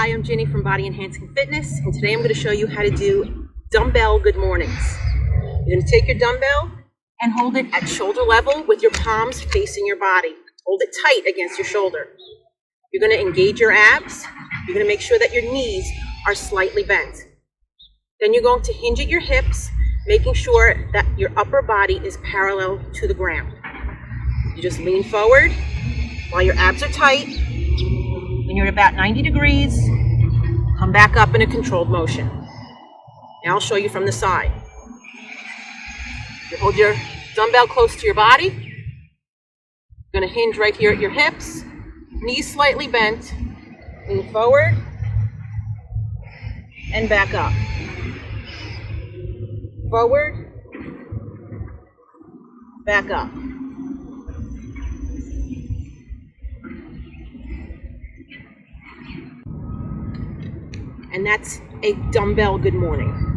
Hi, I'm Ginny from Body Enhancing Fitness, and today I'm going to show you how to do dumbbell good mornings. You're going to take your dumbbell and hold it at shoulder level with your palms facing your body. Hold it tight against your shoulder. You're going to engage your abs. You're going to make sure that your knees are slightly bent. Then you're going to hinge at your hips, making sure that your upper body is parallel to the ground. You just lean forward while your abs are tight. When you're at about 90 degrees, come back up in a controlled motion. Now I'll show you from the side. You hold your dumbbell close to your body. You're going to hinge right here at your hips, knees slightly bent, lean forward, and back up. Forward, back up. And that's a dumbbell good morning.